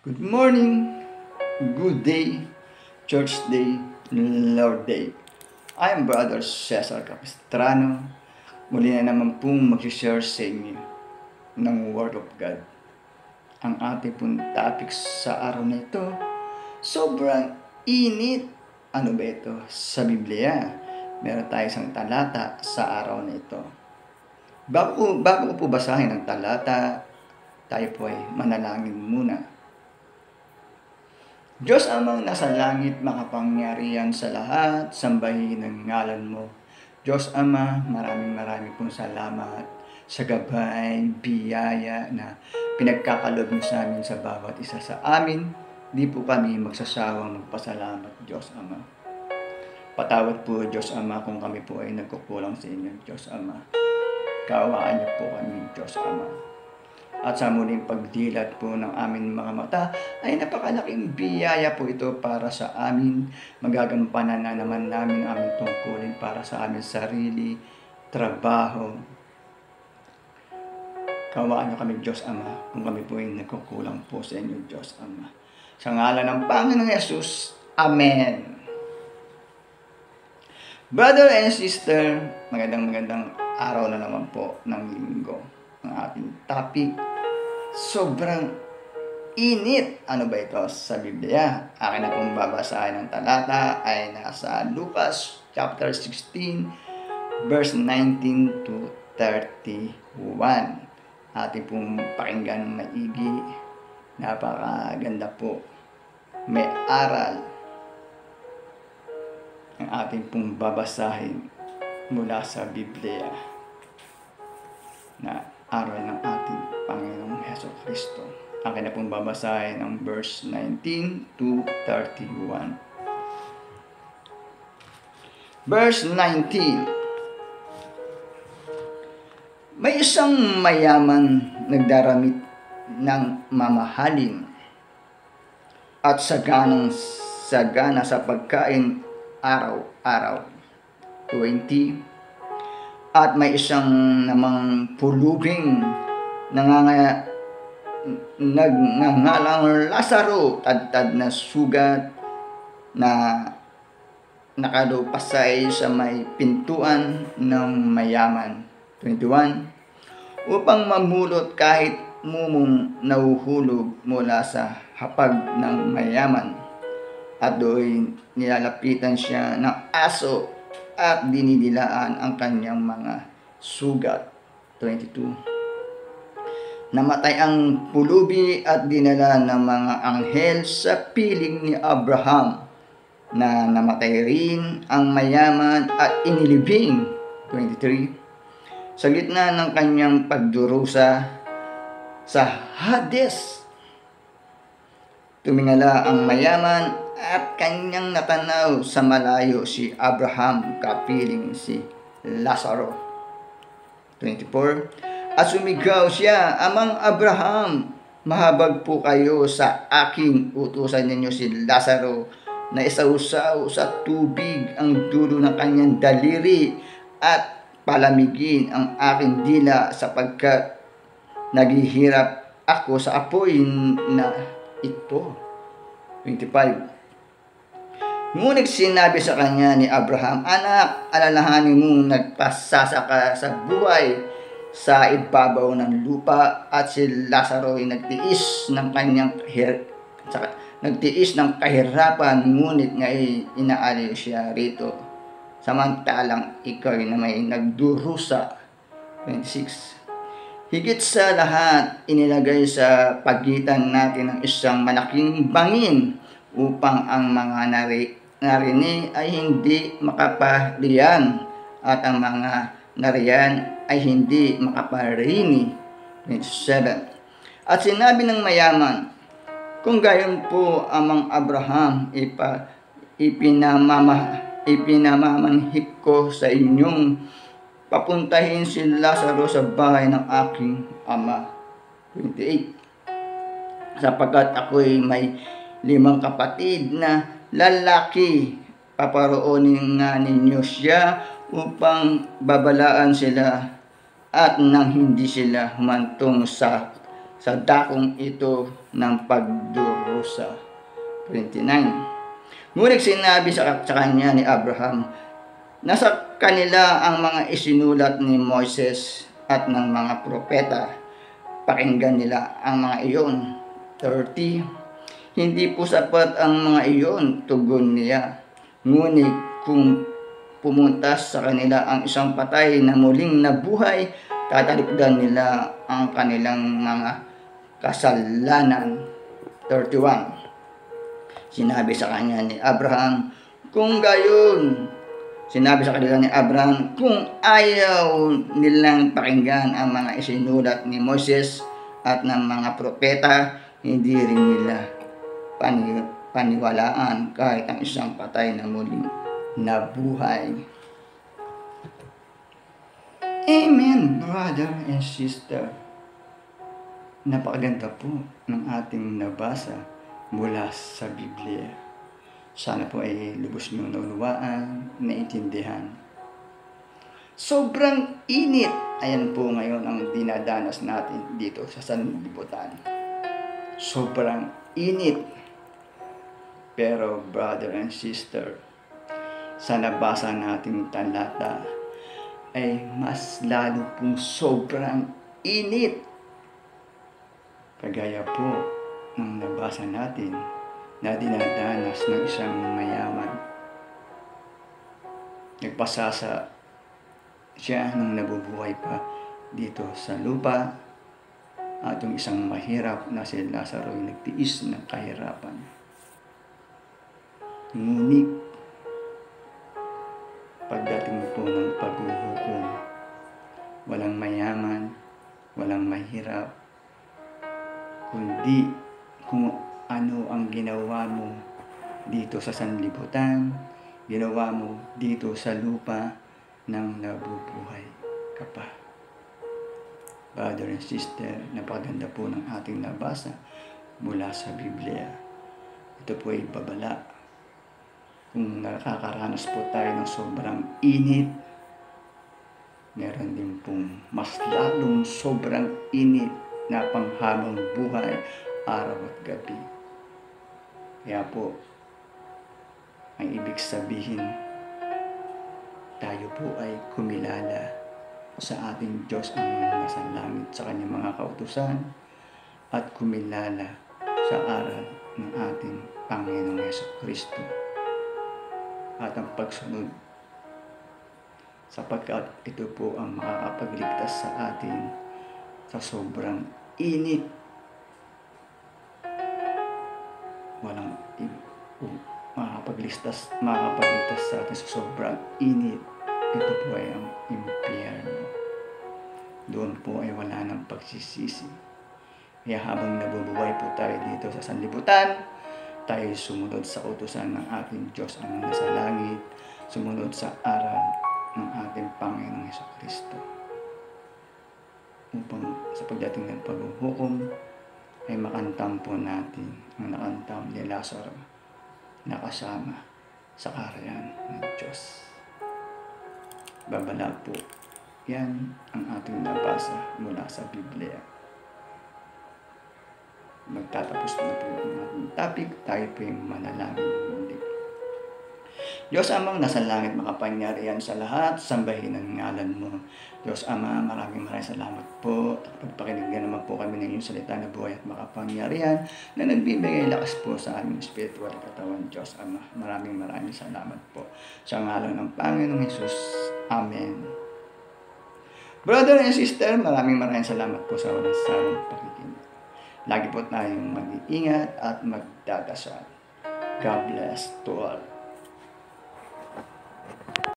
Good morning, good day, church day, Lord day. I am Brother Cesar Capistrano. Muli na naman pong mag-share sa inyo ng Word of God. Ang ating pong topic sa araw na ito, sobrang init. Ano ba ito? Sa Biblia, meron tayo isang talata sa araw na ito. Bago ko po basahin ang talata, tayo po ay manalangin muna. Diyos amang nasa langit, makapangyarihan sa lahat, sambahin ang ngalan mo. Diyos Ama, maraming pong salamat sa gabay, biyaya na pinagkakalob mo sa amin sa bawat isa sa amin. Di po kami magsasawang magpasalamat, Diyos Ama. Patawad po, Diyos Ama, kung kami po ay nagkukulang sa inyo, Diyos Ama. Kaawaan niyo po kami, Diyos Ama. At sa muling pagdilat po ng aming mga mata ay napakalaking biyaya po ito para sa amin. Magagampanan na naman namin aming tungkulin para sa aming sarili, trabaho. Kawaan niyo kami, Diyos Ama, kung kami po ay nagkukulang po sa inyo, Diyos Ama. Sa ngalan ng Panginoong Yesus, Amen. Brother and sister, magandang araw na naman po ng linggo. Ang ating topic, sobrang init. Ano ba ito sa Biblia? Akin na pong babasahin ng talata ay nasa Lucas chapter 16 verse 19 to 31. Ating pong pakinggan maigi. Napakaganda po. May aral ang ating pong babasahin mula sa Biblia na aral ng ating Panginoong Hesukristo. Akin na pong babasahin ang verse 19 to 31. Verse 19. May isang mayaman nagdaramit ng mamahalin at sagana sa pagkain araw-araw. 20. At may isang namang pulubing nagngangalang Lazaro, tad na sugat na nakalupasay sa may pintuan ng mayaman. 21. Upang mamulot kahit mumong nahuhulog mula sa hapag ng mayaman. At doon nilalapitan siya ng aso at dinidilaan ang kanyang mga sugat. 22. Namatay ang pulubi at dinala ng mga anghel sa piling ni Abraham, na namatay rin ang mayaman at inilibing. 23. Sa gitna ng kanyang pagdurusa sa Hades, tumingala ang mayaman at kanyang natanaw sa malayo si Abraham kapiling si Lazaro. 24. At sumigaw siya, Amang Abraham, mahabag po kayo sa aking utusan ninyo si Lazaro na isausaw sa tubig ang dulo ng kanyang daliri at palamigin ang aking dila sapagkat naghihirap ako sa apoy na ito. 25. Ngunit sinabi sa kanya ni Abraham, Anak, alalahanin mong nagpasasaka sa buhay sa ibabaw ng lupa at si Lazaro ay nagtiis ng kahirapan, ngunit ngayon inaaliw siya rito, samantalang ikaw na may nagdurusa. 26. Higit sa lahat, inilagay sa pagitan natin ng isang malaking bangin upang ang mga narinig ay hindi makapariyan at ang mga nariyan ay hindi makaparinig. 27. At sinabi ng mayaman, kung gayon po amang Abraham, ipinamamanhik ko sa inyong papuntahin si Lazaro sa bahay ng aking ama. 28. Sapagkat ako'y may 5 kapatid na lalaki, paparoonin nga ninyo siya upang babalaan sila at nang hindi sila humantong sa sa dakong ito ng pagdurusa. 29. Ngunit sinabi sa kanya ni Abraham, nasa kanila ang mga isinulat ni Moises at ng mga propeta. Pakinggan nila ang mga iyon. 30. Hindi po sapat ang mga iyon, tugon niya. Ngunit kung pumunta sa kanila ang isang patay na muling nabuhay, tatalikdan nila ang kanilang mga kasalanan. 31. Sinabi sa kanya ni Abraham, kung gayon, sinabi sa kanila ni Abraham, kung ayaw nilang pakinggan ang mga isinulat ni Moses at ng mga propeta, hindi rin nila paniwalaan kahit ang isang patay na muling nabuhay. Amen, brother and sister. Napakaganda po ng ating nabasa mula sa Biblia. Sana po ay lubos niyong naunawaan, naintindihan. Sobrang init. Ayan po ngayon ang dinadanas natin dito sa sanlibutan. Sobrang init. Pero brother and sister, sa nabasa nating talata ay mas lalo pong sobrang init. Kagaya po ng nabasa natin na dinadanas ng isang mayaman. Nagpasasa siya nung nabubuhay pa dito sa lupa, at yung isang mahirap na si Lazaro ay nagtiis ng kahirapan. Ngunit pagdating po ng paghuhukom, walang mayaman, walang mahirap, kundi kung ano ang ginawa mo dito sa sanlibutan, ginawa mo dito sa lupa nang nabubuhay ka pa. Brother and sister, napaganda po ng ating nabasa mula sa Biblia. Ito po ay babala. Kung nakakaranas po tayo ng sobrang init, meron din pong mas lalong sobrang init na panghabang buhay araw at gabi. Kaya po, ang ibig sabihin, tayo po ay kumilala sa ating Diyos ang nasa langit sa kanyang mga kautusan at kumilala sa aral ng ating Panginoong Jesucristo at ang pagsunod, sapagkat ito po ang makakapagligtas sa atin sa sobrang init. Walang makakapagligtas sa atin sa sobrang init. Ito po ay ang impyerno. Doon po ay wala ng pagsisisi. Kaya habang nabubuhay po tayo dito sa sanlibutan, tayo sumunod sa utusan ng ating Diyos ang nasa langit, sumunod sa aral ng ating Panginoong Jesucristo, upang sa pagdating ng paghuhukom ay makantam po natin ang nakantam ni Lazaro na kasama sa kaharian ng Diyos. Babala po. Yan ang ating nabasa mula sa Biblia. Magtatapos na po ang ating topic. Tayo po yung manalangin muli. Diyos Amang nasa langit, makapangyarihan sa lahat, sambahin ang ngalan mo. Diyos Ama, maraming salamat po. Pagpakinigyan naman po kami ng iyong salita na buhay at makapangyarihan na nagbibigay lakas po sa aming spiritual katawan. Diyos Ama, maraming salamat po. Sa ngalan ng Panginoong Hesus. Amen. Brother and sister, maraming salamat po sa walang sawang pakikinig. Lagi po tayong mag-iingat at magdadasal. God bless to all.